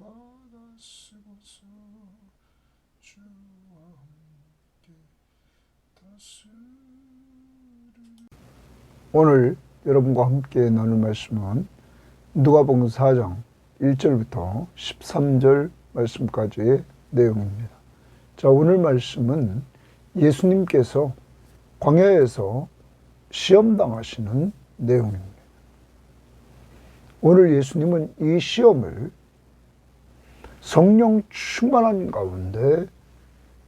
바다 쓰고서 주와 함께 오늘 여러분과 함께 나눌 말씀은 누가복음 4장 1절부터 13절 말씀까지의 내용입니다. 자, 오늘 말씀은 예수님께서 광야에서 시험당하시는 내용입니다. 오늘 예수님은 이 시험을 성령 충만한 가운데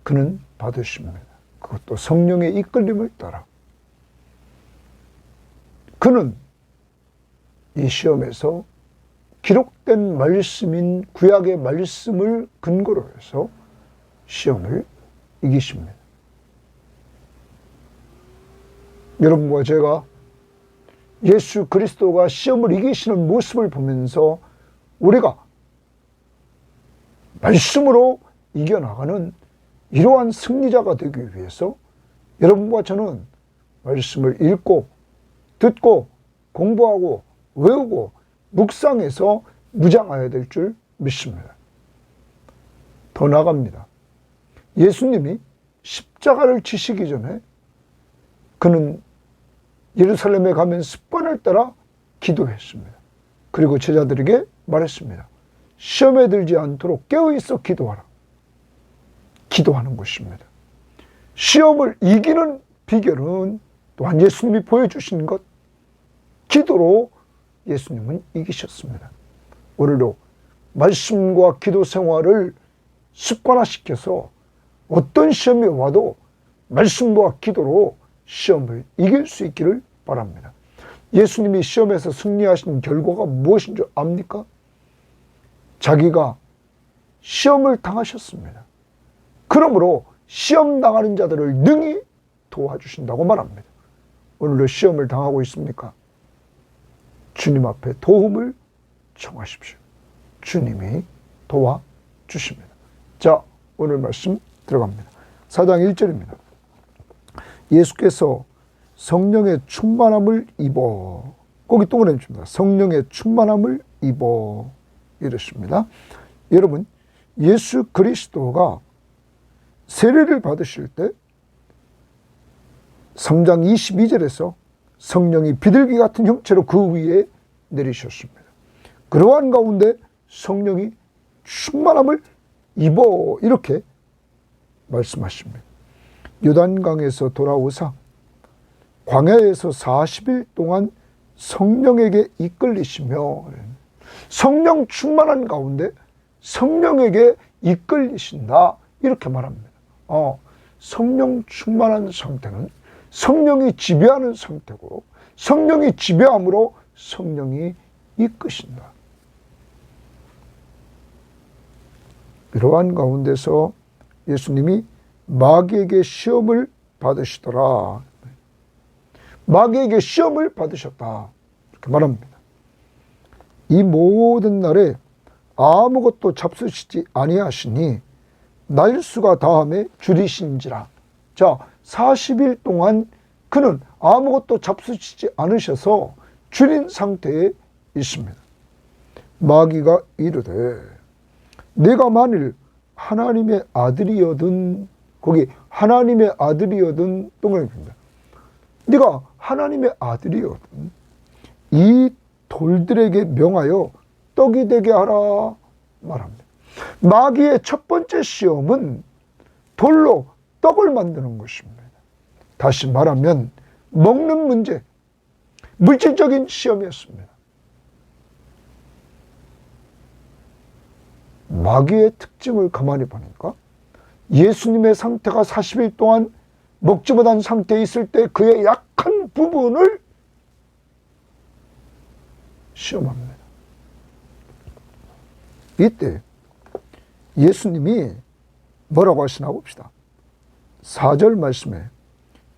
그는 받으십니다. 그것도 성령의 이끌림을 따라. 그는 이 시험에서 기록된 말씀인 구약의 말씀을 근거로 해서 시험을 이기십니다. 여러분과 제가 예수 그리스도가 시험을 이기시는 모습을 보면서 우리가 말씀으로 이겨나가는 이러한 승리자가 되기 위해서 여러분과 저는 말씀을 읽고 듣고 공부하고 외우고 묵상해서 무장해야 될 줄 믿습니다. 더 나아갑니다. 예수님이 십자가를 지시기 전에 그는 예루살렘에 가면 습관을 따라 기도했습니다. 그리고 제자들에게 말했습니다. 시험에 들지 않도록 깨어있어 기도하라. 기도하는 것입니다. 시험을 이기는 비결은 또한 예수님이 보여주신 것, 기도로 예수님은 이기셨습니다. 오늘도 말씀과 기도 생활을 습관화시켜서 어떤 시험이 와도 말씀과 기도로 시험을 이길 수 있기를 바랍니다. 예수님이 시험에서 승리하신 결과가 무엇인 줄 압니까? 자기가 시험을 당하셨습니다. 그러므로 시험 당하는 자들을 능히 도와주신다고 말합니다. 오늘도 시험을 당하고 있습니까? 주님 앞에 도움을 청하십시오. 주님이 도와주십니다. 자, 오늘 말씀 들어갑니다. 4장 1절입니다. 예수께서 성령의 충만함을 입어, 거기 동그라미 칩니다. 성령의 충만함을 입어 이랬습니다. 여러분, 예수 그리스도가 세례를 받으실 때 3장 22절에서 성령이 비둘기 같은 형체로 그 위에 내리셨습니다. 그러한 가운데 성령이 충만함을 입어 이렇게 말씀하십니다. 요단강에서 돌아오사 광야에서 40일 동안 성령에게 이끌리시며, 성령 충만한 가운데 성령에게 이끌리신다 이렇게 말합니다. 성령 충만한 상태는 성령이 지배하는 상태고, 성령이 지배함으로 성령이 이끄신다. 이러한 가운데서 예수님이 마귀에게 시험을 받으시더라. 마귀에게 시험을 받으셨다. 이렇게 말합니다. 이 모든 날에 아무것도 잡수시지 아니하시니 날수가 다함에 줄이신지라. 자, 40일 동안 그는 아무것도 잡수시지 않으셔서 줄인 상태에 있습니다. 마귀가 이르되 내가 만일 하나님의 아들이거든, 거기 하나님의 아들이거든 동그라미입니다. 네가 하나님의 아들이거든 이 돌들에게 명하여 떡이 되게 하라 말합니다. 마귀의 첫 번째 시험은 돌로 떡을 만드는 것입니다. 다시 말하면 먹는 문제, 물질적인 시험이었습니다. 마귀의 특징을 가만히 보니까 예수님의 상태가 40일 동안 먹지 못한 상태에 있을 때 그의 약한 부분을 시험합니다. 이때 예수님이 뭐라고 하시나 봅시다. 4절 말씀에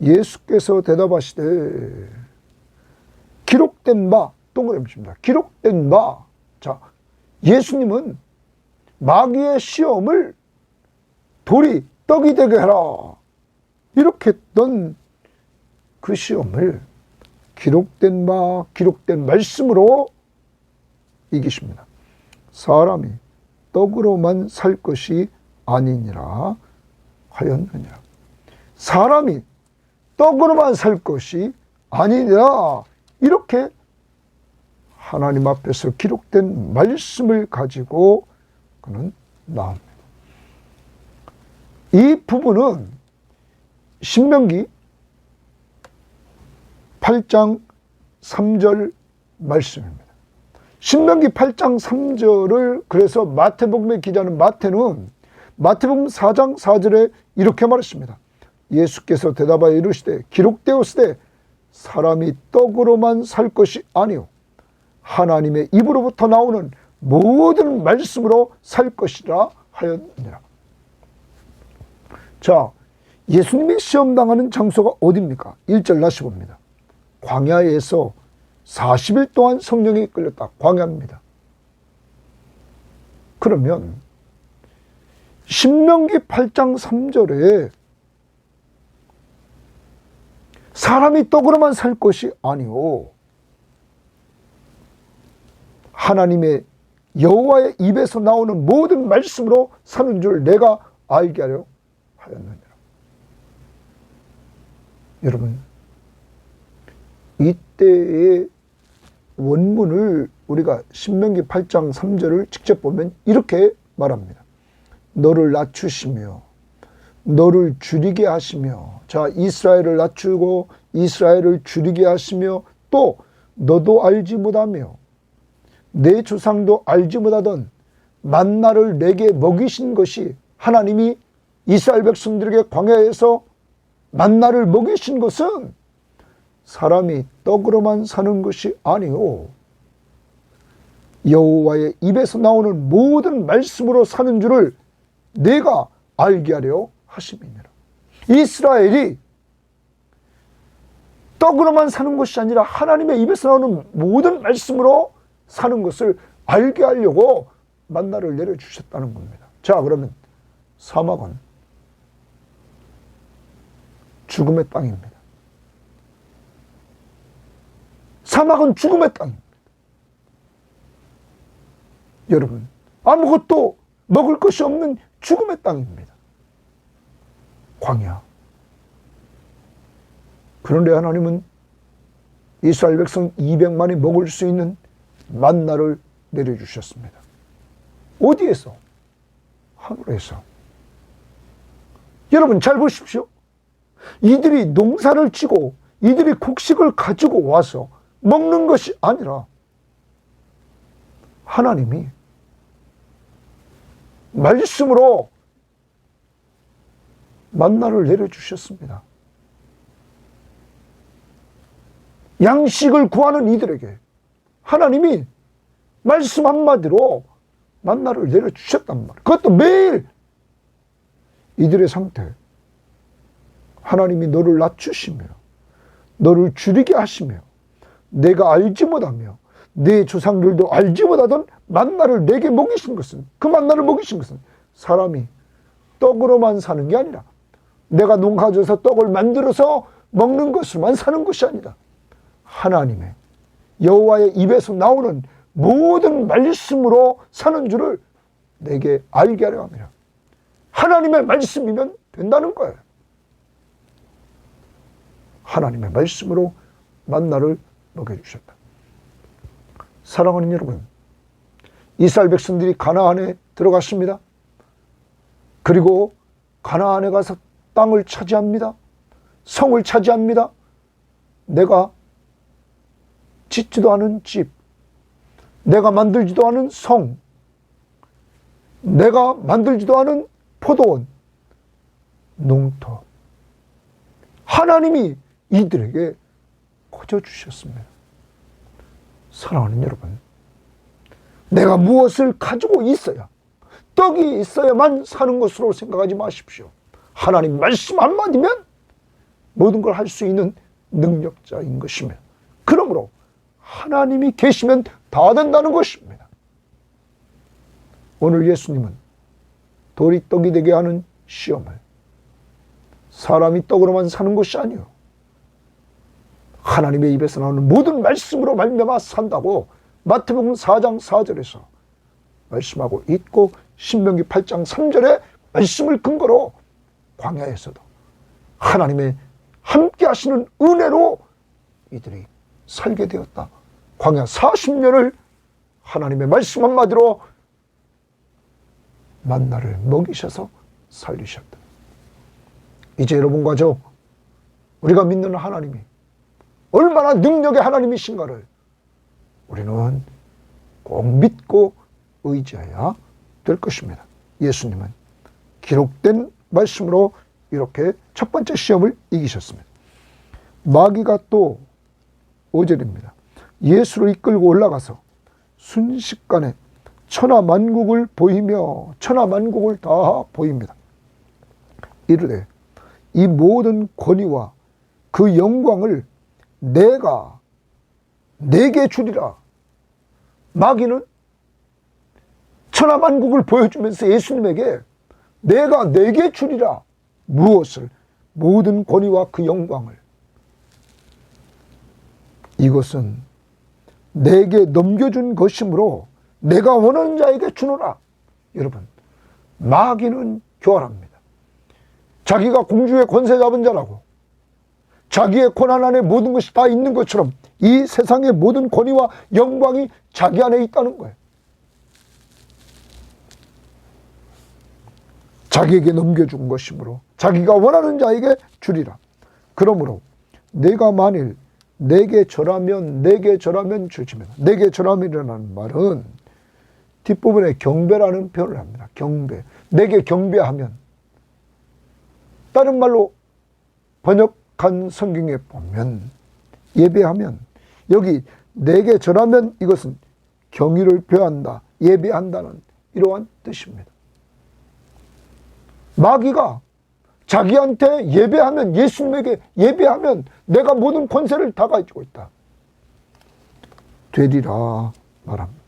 예수께서 대답하시되 기록된 바 동그라미 칩니다. 기록된 바. 자, 예수님은 마귀의 시험을 돌이 떡이 되게 해라 이렇게 했던 그 시험을 기록된 바, 기록된 말씀으로 이기십니다. 사람이 떡으로만 살 것이 아니니라 하였느니라. 사람이 떡으로만 살 것이 아니니라, 이렇게 하나님 앞에서 기록된 말씀을 가지고 그는 나옵니다. 이 부분은 신명기 8장 3절 말씀입니다. 신명기 8장 3절을 그래서 마태복음의 기자는 마태는 마태복음 4장 4절에 이렇게 말했습니다. 예수께서 대답하여 이르시되 기록되었으되 사람이 떡으로만 살 것이 아니요 하나님의 입으로부터 나오는 모든 말씀으로 살 것이라 하였느니라. 자, 예수님이 시험당하는 장소가 어디입니까? 1절 다시 봅니다. 광야에서 40일 동안 성령에 이끌렸다. 광야입니다. 그러면 신명기 8장 3절에 사람이 떡으로만 살 것이 아니오 하나님의 여호와의 입에서 나오는 모든 말씀으로 사는 줄 내가 알게 하려 하였느니라. 여러분, 이때의 원문을 우리가 신명기 8장 3절을 직접 보면 이렇게 말합니다. 너를 낮추시며 너를 줄이게 하시며, 자, 이스라엘을 낮추고 이스라엘을 줄이게 하시며, 또 너도 알지 못하며 내 조상도 알지 못하던 만나를 내게 먹이신 것이, 하나님이 이스라엘 백성들에게 광야에서 만나를 먹이신 것은 사람이 떡으로만 사는 것이 아니오 여호와의 입에서 나오는 모든 말씀으로 사는 줄을 내가 알게 하려 하심이니라. 이스라엘이 떡으로만 사는 것이 아니라 하나님의 입에서 나오는 모든 말씀으로 사는 것을 알게 하려고 만나를 내려주셨다는 겁니다. 자, 그러면 사막은 죽음의 땅입니다. 사막은 죽음의 땅입니다. 여러분, 아무것도 먹을 것이 없는 죽음의 땅입니다. 광야. 그런데 하나님은 이스라엘 백성 200만이 먹을 수 있는 만나를 내려주셨습니다. 어디에서? 하늘에서. 여러분 잘 보십시오. 이들이 농사를 지고 이들이 곡식을 가지고 와서 먹는 것이 아니라 하나님이 말씀으로 만나를 내려주셨습니다. 양식을 구하는 이들에게 하나님이 말씀 한마디로 만나를 내려주셨단 말이에요. 그것도 매일. 이들의 상태, 하나님이 너를 낮추시며 너를 줄이게 하시며 내가 알지 못하며 내 조상들도 알지 못하던 만나를 내게 먹이신 것은, 그 만나를 먹이신 것은 사람이 떡으로만 사는 게 아니라, 내가 농가져서 떡을 만들어서 먹는 것으로만 사는 것이 아니라 하나님의 여호와의 입에서 나오는 모든 말씀으로 사는 줄을 내게 알게 하려 합니다. 하나님의 말씀이면 된다는 거예요. 하나님의 말씀으로 만나를 먹여주셨다. 사랑하는 여러분, 이스라엘 백성들이 가나안에 들어갔습니다. 그리고 가나안에 가서 땅을 차지합니다. 성을 차지합니다. 내가 짓지도 않은 집, 내가 만들지도 않은 성, 내가 만들지도 않은 포도원, 농터, 하나님이 이들에게 거저주셨습니다. 사랑하는 여러분, 내가 무엇을 가지고 있어야, 떡이 있어야만 사는 것으로 생각하지 마십시오. 하나님 말씀 한마디면 모든 걸 할 수 있는 능력자인 것이며, 그러므로 하나님이 계시면 다 된다는 것입니다. 오늘 예수님은 돌이 떡이 되게 하는 시험을 사람이 떡으로만 사는 것이 아니요 하나님의 입에서 나오는 모든 말씀으로 말미암아 산다고 마태복음 4장 4절에서 말씀하고 있고, 신명기 8장 3절의 말씀을 근거로 광야에서도 하나님의 함께 하시는 은혜로 이들이 살게 되었다. 광야 40년을 하나님의 말씀 한마디로 만나를 먹이셔서 살리셨다. 이제 여러분과 저 우리가 믿는 하나님이 얼마나 능력의 하나님이신가를 우리는 꼭 믿고 의지해야 될 것입니다. 예수님은 기록된 말씀으로 이렇게 첫 번째 시험을 이기셨습니다. 마귀가 또 5절입니다. 예수를 이끌고 올라가서 순식간에 천하만국을 보이며 천하만국을 다 보입니다. 이르되 이 모든 권위와 그 영광을 내가 내게 주리라. 마귀는 천하만국을 보여주면서 예수님에게 내가 내게 주리라. 무엇을? 모든 권위와 그 영광을. 이것은 내게 넘겨준 것이므로 내가 원하는 자에게 주노라. 여러분, 마귀는 교활합니다. 자기가 공주의 권세 잡은 자라고, 자기의 권한 안에 모든 것이 다 있는 것처럼 이 세상의 모든 권위와 영광이 자기 안에 있다는 거예요. 자기에게 넘겨준 것이므로 자기가 원하는 자에게 주리라. 그러므로 내가 만일 내게 절하면 주지면, 내게 절함이라는 말은 뒷부분에 경배라는 표현을 합니다. 경배. 내게 경배하면, 다른 말로 번역한 성경에 보면 예배하면, 여기 내게 절하면 이것은 경의를 표한다, 예배한다는 이러한 뜻입니다. 마귀가 자기한테 예배하면, 예수님에게 예배하면 내가 모든 권세를 다 가지고 있다 되리라 말합니다.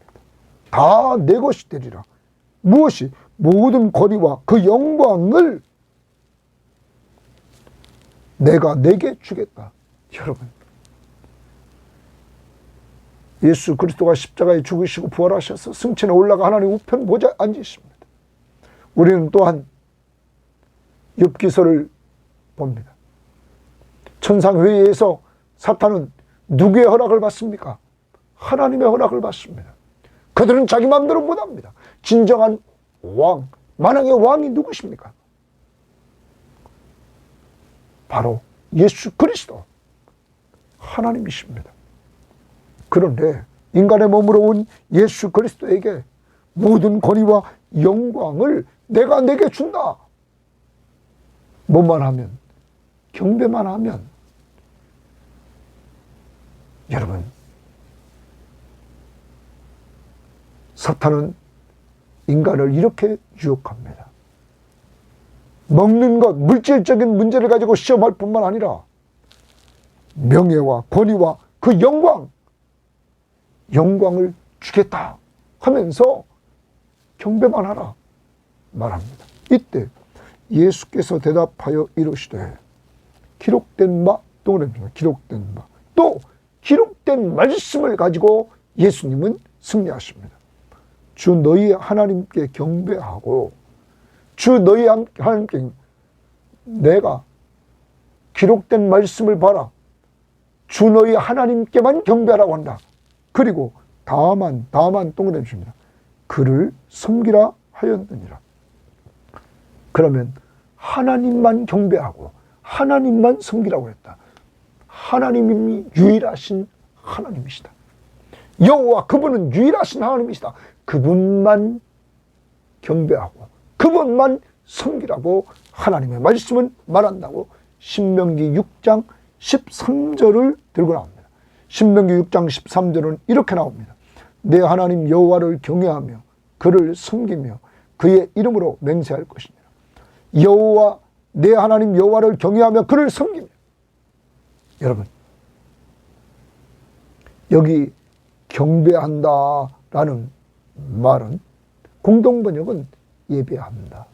다 내 것이 되리라. 무엇이? 모든 권위와 그 영광을 내가 내게 주겠다. 여러분, 예수 그리스도가 십자가에 죽으시고 부활하셔서 승천에 올라가 하나님 우편 보좌에 앉으십니다. 우리는 또한 욥기서를 봅니다. 천상회의에서 사탄은 누구의 허락을 받습니까? 하나님의 허락을 받습니다. 그들은 자기 마음대로 못합니다. 진정한 왕, 만왕의 왕이 누구십니까? 바로 예수 그리스도 하나님이십니다. 그런데 인간의 몸으로 온 예수 그리스도에게 모든 권위와 영광을 내가 내게 준다. 뭐만 하면? 경배만 하면. 여러분, 사탄은 인간을 이렇게 유혹합니다. 먹는 것, 물질적인 문제를 가지고 시험할 뿐만 아니라 명예와 권위와 그 영광을 주겠다 하면서 경배만 하라 말합니다. 이때 예수께서 대답하여 이르시되 기록된 바, 동그라미입니다. 기록된 바. 또 기록된 말씀을 가지고 예수님은 승리하십니다. 주 너희 하나님께 경배하고, 주 너희 하나님께 내가 기록된 말씀을 봐라. 주 너희 하나님께만 경배하라고 한다. 그리고 다만 동그라미 줍니다. 그를 섬기라 하였느니라. 그러면 하나님만 경배하고 하나님만 섬기라고 했다. 하나님이 유일하신 하나님이시다. 여호와, 그분은 유일하신 하나님이시다. 그분만 경배하고 그분만 섬기라고 하나님의 말씀은 말한다고 신명기 6장 13절을 들고 나옵니다. 신명기 6장 13절은 이렇게 나옵니다. 내 하나님 여호와를 경외하며 그를 섬기며 그의 이름으로 맹세할 것이니라. 여호와, 내 하나님 여호와를 경외하며 그를 섬기며. 여러분, 여기 경배한다라는 말은 공동번역은 예배한다.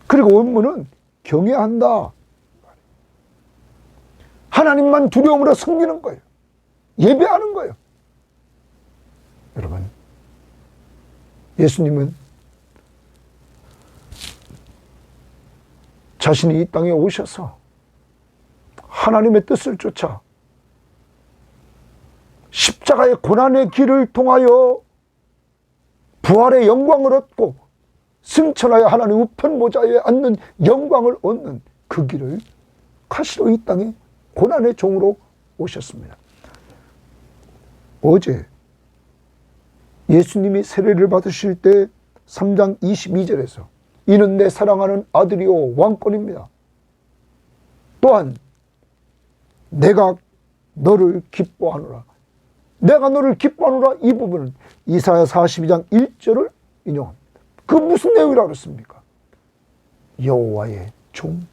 그리고 원문은 경외한다. 하나님만 두려움으로 섬기는 거예요. 예배하는 거예요. 여러분, 예수님은 자신이 이 땅에 오셔서 하나님의 뜻을 쫓아 십자가의 고난의 길을 통하여 부활의 영광을 얻고 승천하여 하나님 우편 보좌에 앉는 영광을 얻는 그 길을 가시러 이 땅에 고난의 종으로 오셨습니다. 어제 예수님이 세례를 받으실 때 3장 22절에서 이는 내 사랑하는 아들이요 왕권입니다. 또한 내가 너를 기뻐하노라. 내가 너를 기뻐하노라. 이 부분은 이사야 42장 1절을 인용합니다. 그 무슨 내용이라고 그랬습니까? 여호와의 종,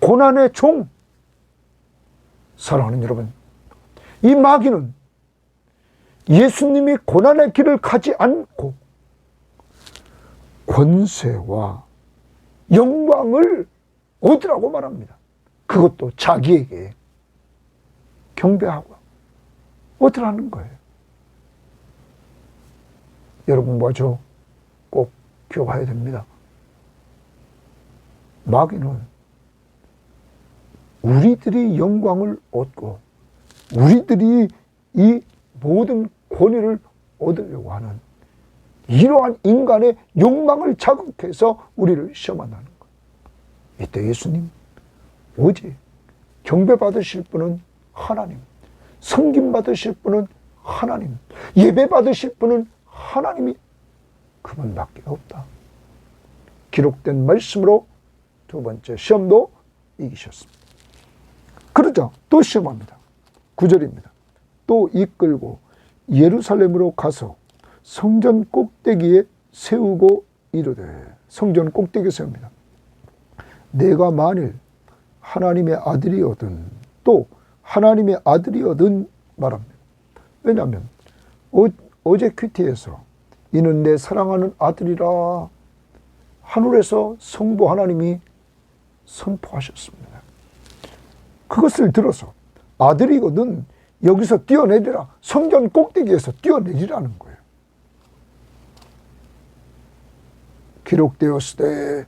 고난의 종. 사랑하는 여러분, 이 마귀는 예수님이 고난의 길을 가지 않고 권세와 영광을 얻으라고 말합니다. 그것도 자기에게 경배하고 얻으라는 거예요. 여러분과 저 꼭 기억해야 됩니다. 마귀는 우리들이 영광을 얻고 우리들이 이 모든 권위를 얻으려고 하는 이러한 인간의 욕망을 자극해서 우리를 시험한다는 거예요. 이때 예수님, 오직 경배받으실 분은 하나님, 섬김받으실 분은 하나님, 예배받으실 분은 하나님이 그분밖에 없다. 기록된 말씀으로 두 번째 시험도 이기셨습니다. 그러자 또 시험합니다. 9절입니다. 또 이끌고 예루살렘으로 가서 성전 꼭대기에 세우고 이르되, 성전 꼭대기에 세웁니다. 내가 만일 하나님의 아들이거든, 또 하나님의 아들이거든 말합니다. 왜냐하면 어제 큐티에서 이는 내 사랑하는 아들이라 하늘에서 성부 하나님이 선포하셨습니다. 그것을 들어서 아들이거든 여기서 뛰어내리라, 성전 꼭대기에서 뛰어내리라는 거예요. 기록되었을 때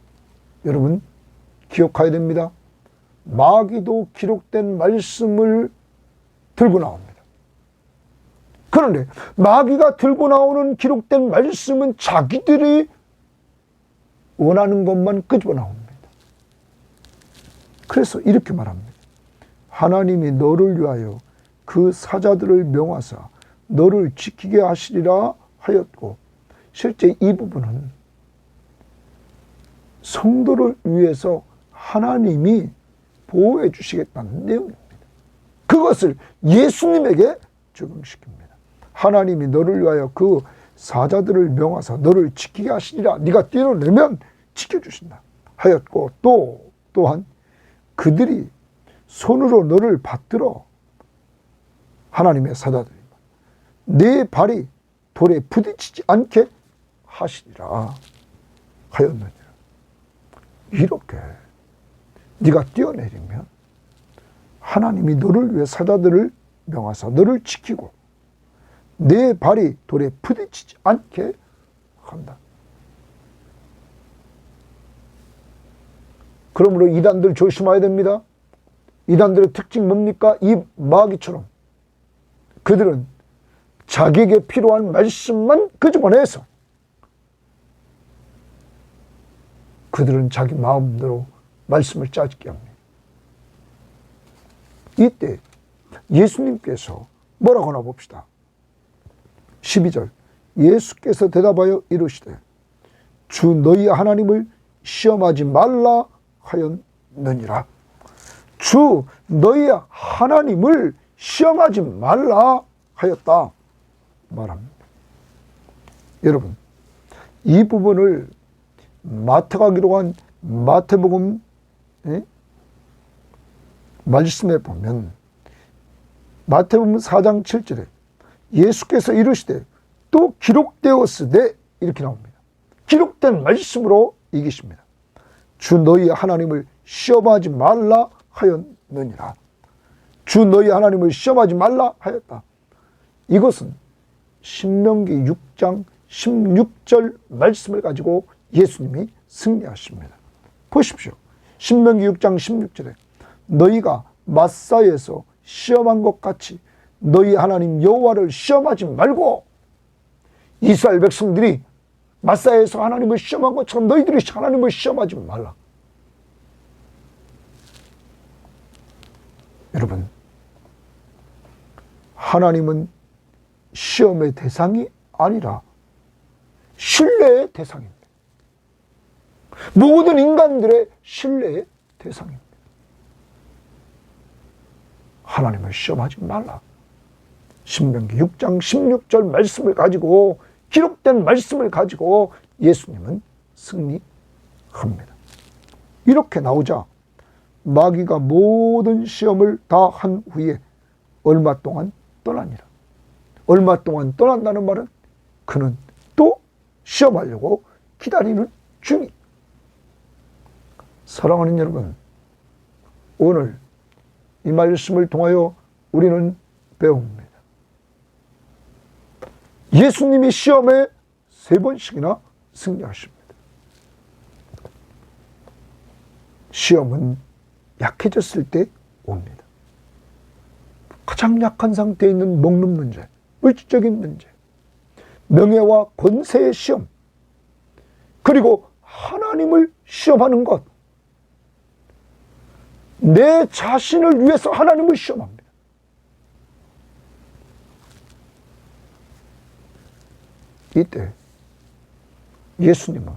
여러분 기억해야 됩니다. 마귀도 기록된 말씀을 들고 나옵니다. 그런데 마귀가 들고 나오는 기록된 말씀은 자기들이 원하는 것만 끄집어 나옵니다. 그래서 이렇게 말합니다. 하나님이 너를 위하여 그 사자들을 명하사 너를 지키게 하시리라 하였고, 실제 이 부분은 성도를 위해서 하나님이 보호해 주시겠다는 내용입니다. 그것을 예수님에게 적용시킵니다. 하나님이 너를 위하여 그 사자들을 명하사 너를 지키게 하시리라. 네가 뛰어내면 지켜주신다 하였고, 또한 그들이 손으로 너를 받들어, 하나님의 사자들이 내 발이 돌에 부딪히지 않게 하시리라 하였느니라. 이렇게 네가 뛰어내리면 하나님이 너를 위해 사자들을 명하사 너를 지키고 내 발이 돌에 부딪히지 않게 한다. 그러므로 이단들 조심해야 됩니다. 이단들의 특징 뭡니까? 이 마귀처럼 그들은 자기에게 필요한 말씀만 끄집어내서 그들은 자기 마음대로 말씀을 짜집게 합니다. 이때 예수님께서 뭐라고 하나 봅시다. 12절, 예수께서 대답하여 이르시되 주 너희 하나님을 시험하지 말라 하였느니라. 주 너희 하나님을 시험하지 말라 하였다 말합니다. 여러분, 이 부분을 마태가 기록한 마태복음 말씀에 보면 마태복음 4장 7절에 예수께서 이르시되 또 기록되었으되 이렇게 나옵니다. 기록된 말씀으로 이기십니다. 주 너희 하나님을 시험하지 말라 하였느니라. 주 너희 하나님을 시험하지 말라 하였다. 이것은 신명기 6장 16절 말씀을 가지고 예수님이 승리하십니다. 보십시오. 신명기 6장 16절에 너희가 마사에서 시험한 것 같이 너희 하나님 여호와를 시험하지 말고, 이스라엘 백성들이 마사에서 하나님을 시험한 것처럼 너희들이 하나님을 시험하지 말라. 여러분, 하나님은 시험의 대상이 아니라 신뢰의 대상입니다. 모든 인간들의 신뢰의 대상입니다. 하나님을 시험하지 말라. 신명기 6장 16절 말씀을 가지고, 기록된 말씀을 가지고 예수님은 승리합니다. 이렇게 나오자 마귀가 모든 시험을 다 한 후에 얼마 동안 떠나니라. 얼마 동안 떠난다는 말은 그는 또 시험하려고 기다리는 중이. 사랑하는 여러분, 오늘 이 말씀을 통하여 우리는 배웁니다. 예수님이 시험에 3번씩이나 승리하십니다. 시험은 약해졌을 때 옵니다. 가장 약한 상태에 있는 먹는 문제, 물질적인 문제, 명예와 권세의 시험, 그리고 하나님을 시험하는 것, 내 자신을 위해서 하나님을 시험합니다. 이때 예수님은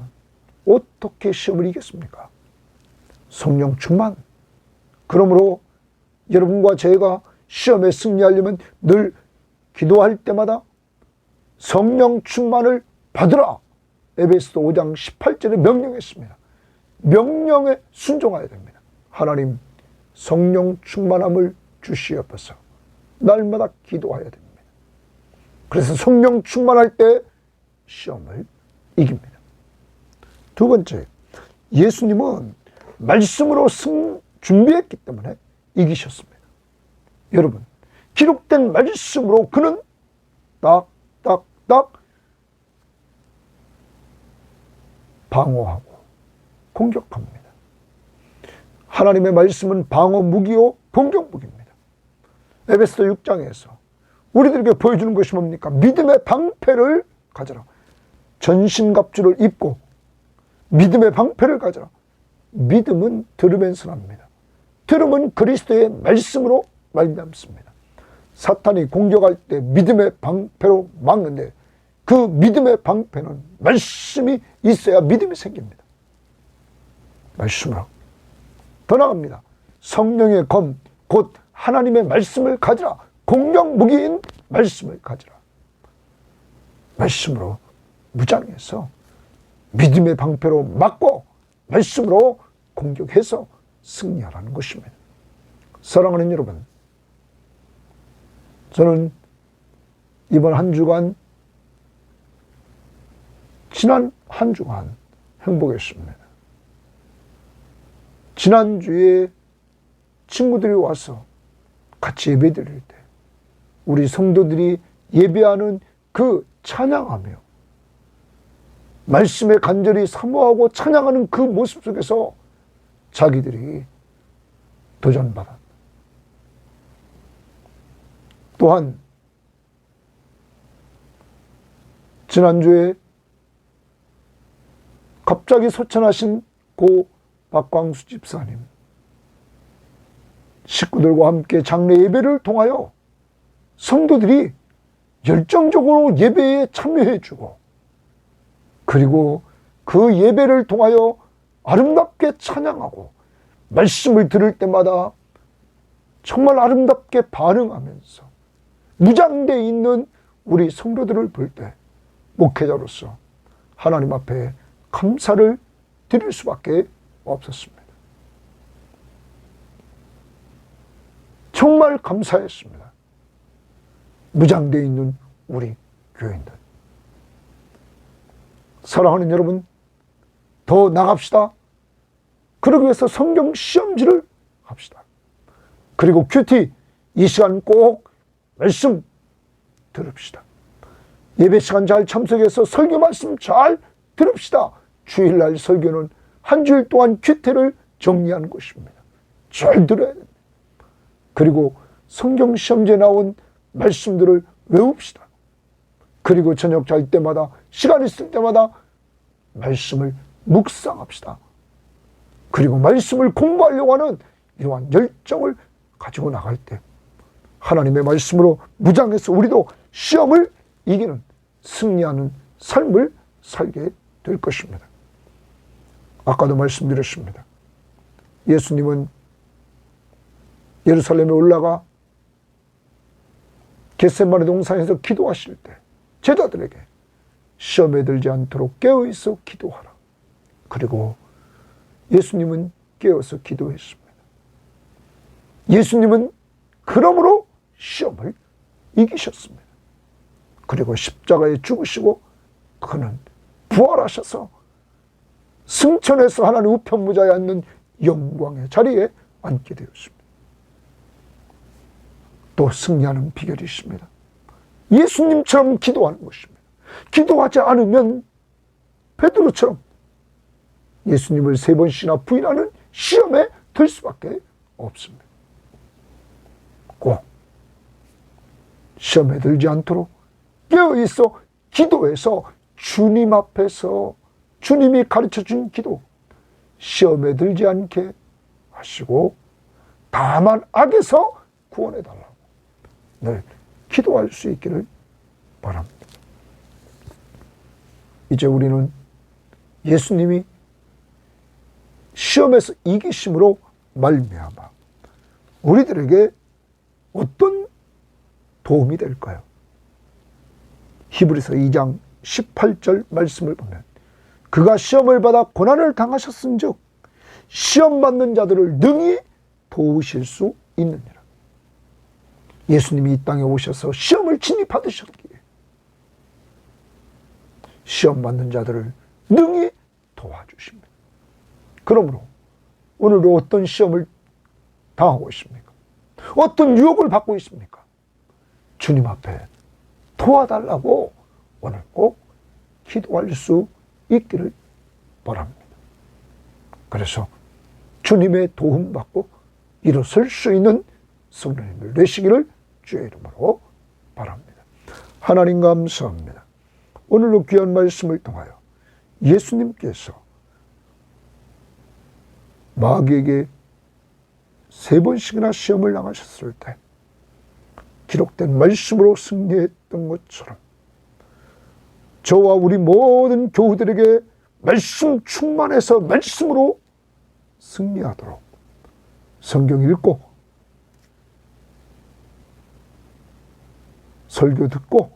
어떻게 시험을 이겼습니까? 성령 충만. 그러므로 여러분과 제가 시험에 승리하려면 늘 기도할 때마다 성령 충만을 받으라. 에베소서 5장 18절에 명령했습니다. 명령에 순종해야 됩니다. 하나님, 성령 충만함을 주시옵소서. 날마다 기도해야 됩니다. 그래서 성령 충만할 때 시험을 이깁니다. 두 번째, 예수님은 말씀으로 준비했기 때문에 이기셨습니다. 여러분, 기록된 말씀으로 그는 딱딱딱 방어하고 공격합니다. 하나님의 말씀은 방어 무기요 공격 무기입니다. 에베소서 6장에서 우리들에게 보여주는 것이 뭡니까? 믿음의 방패를 가져라. 전신갑주를 입고 믿음의 방패를 가져라. 믿음은 들으면서 납니다. 들음은 그리스도의 말씀으로 말미암습니다. 사탄이 공격할 때 믿음의 방패로 막는데, 그 믿음의 방패는 말씀이 있어야 믿음이 생깁니다. 말씀으로 더 나갑니다. 성령의 검, 곧 하나님의 말씀을 가지라. 공격 무기인 말씀을 가지라. 말씀으로 무장해서 믿음의 방패로 막고 말씀으로 공격해서 승리하라는 것입니다. 사랑하는 여러분, 저는 이번 한 주간, 지난 한 주간 행복했습니다. 지난주에 친구들이 와서 같이 예배 드릴 때 우리 성도들이 예배하는 그 찬양하며 말씀에 간절히 사모하고 찬양하는 그 모습 속에서 자기들이 도전받았다. 또한 지난주에 갑자기 소천하신 고 박광수 집사님, 식구들과 함께 장례 예배를 통하여 성도들이 열정적으로 예배에 참여해주고, 그리고 그 예배를 통하여 아름답게 찬양하고 말씀을 들을 때마다 정말 아름답게 반응하면서 무장되어 있는 우리 성도들을 볼 때 목회자로서 하나님 앞에 감사를 드릴 수밖에 없었습니다. 정말 감사했습니다. 무장되어 있는 우리 교인들. 사랑하는 여러분, 더 나갑시다. 그러기 위해서 성경 시험지를 합시다. 그리고 큐티, 이 시간 꼭 말씀 들읍시다. 예배 시간 잘 참석해서 설교 말씀 잘 들읍시다. 주일날 설교는 한 주일 동안 큐티를 정리하는 것입니다. 잘 들어야 됩니다. 그리고 성경 시험지에 나온 말씀들을 외웁시다. 그리고 저녁 잘 때마다, 시간 있을 때마다 말씀을 묵상합시다. 그리고 말씀을 공부하려고 하는 이러한 열정을 가지고 나갈 때 하나님의 말씀으로 무장해서 우리도 시험을 이기는, 승리하는 삶을 살게 될 것입니다. 아까도 말씀드렸습니다. 예수님은 예루살렘에 올라가 겟세마네 동산에서 기도하실 때 제자들에게 시험에 들지 않도록 깨어있어 기도하라. 그리고 예수님은 깨어서 기도했습니다. 예수님은 그러므로 시험을 이기셨습니다. 그리고 십자가에 죽으시고 그는 부활하셔서 승천해서 하나님 우편무자에 앉는 영광의 자리에 앉게 되었습니다. 또 승리하는 비결이 있습니다. 예수님처럼 기도하는 것입니다. 기도하지 않으면 베드로처럼 예수님을 3번씩이나 부인하는 시험에 들 수밖에 없습니다. 꼭 시험에 들지 않도록 깨어있어 기도해서 주님 앞에서 주님이 가르쳐준 기도, 시험에 들지 않게 하시고 다만 악에서 구원해달라고 늘 기도할 수 있기를 바랍니다. 이제 우리는 예수님이 시험에서 이기심으로 말미암아 우리들에게 어떤 도움이 될까요? 히브리서 2장 18절 말씀을 보면 그가 시험을 받아 고난을 당하셨은즉 시험 받는 자들을 능히 도우실 수 있느니라. 예수님이 이 땅에 오셔서 시험을 진입받으셨기에 시험 받는 자들을 능히 도와주십니다. 그러므로 오늘도 어떤 시험을 당하고 있습니까? 어떤 유혹을 받고 있습니까? 주님 앞에 도와달라고 오늘 꼭 기도할 수 있기를 바랍니다. 그래서 주님의 도움받고 일어설 수 있는 성령님을 되시기를 주의 이름으로 바랍니다. 하나님 감사합니다. 오늘도 귀한 말씀을 통하여 예수님께서 마귀에게 3번씩이나 시험을 당하셨을 때 기록된 말씀으로 승리했던 것처럼 저와 우리 모든 교우들에게 말씀 충만해서 말씀으로 승리하도록 성경 읽고 설교 듣고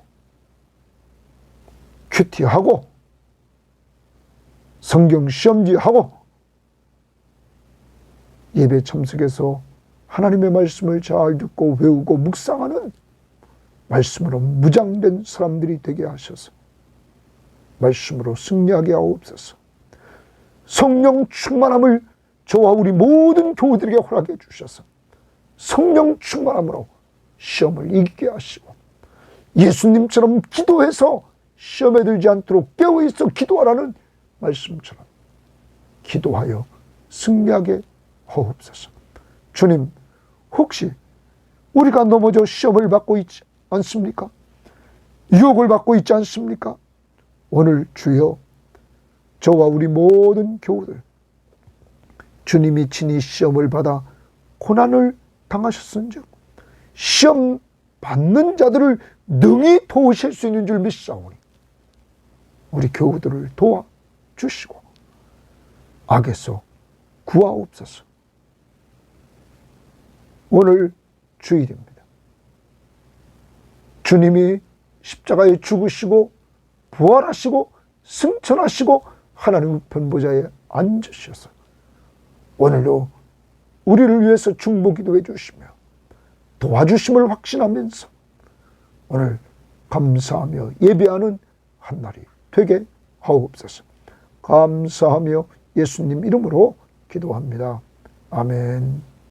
큐티하고 성경 시험지하고 예배 참석해서 하나님의 말씀을 잘 듣고 외우고 묵상하는 말씀으로 무장된 사람들이 되게 하셔서 말씀으로 승리하게 하옵소서. 성령 충만함을 저와 우리 모든 교우들에게 허락해 주셔서 성령 충만함으로 시험을 이기게 하시고 예수님처럼 기도해서 시험에 들지 않도록 깨어있어 기도하라는 말씀처럼 기도하여 승리하게 하옵소서. 주님, 혹시 우리가 넘어져 시험을 받고 있지 않습니까? 유혹을 받고 있지 않습니까? 오늘 주여 저와 우리 모든 교우들 주님이 친히 시험을 받아 고난을 당하셨은즉 시험 받는 자들을 능히 도우실 수 있는 줄 믿사오니 우리 교우들을 도와주시고 악에서 구하옵소서. 오늘 주일입니다. 주님이 십자가에 죽으시고 부활하시고 승천하시고 하나님 우편보좌에 앉으셔서 오늘도 우리를 위해서 중보기도해 주시며 도와주심을 확신하면서 오늘 감사하며 예배하는 한날이 되게 하옵소서. 감사하며 예수님 이름으로 기도합니다. 아멘.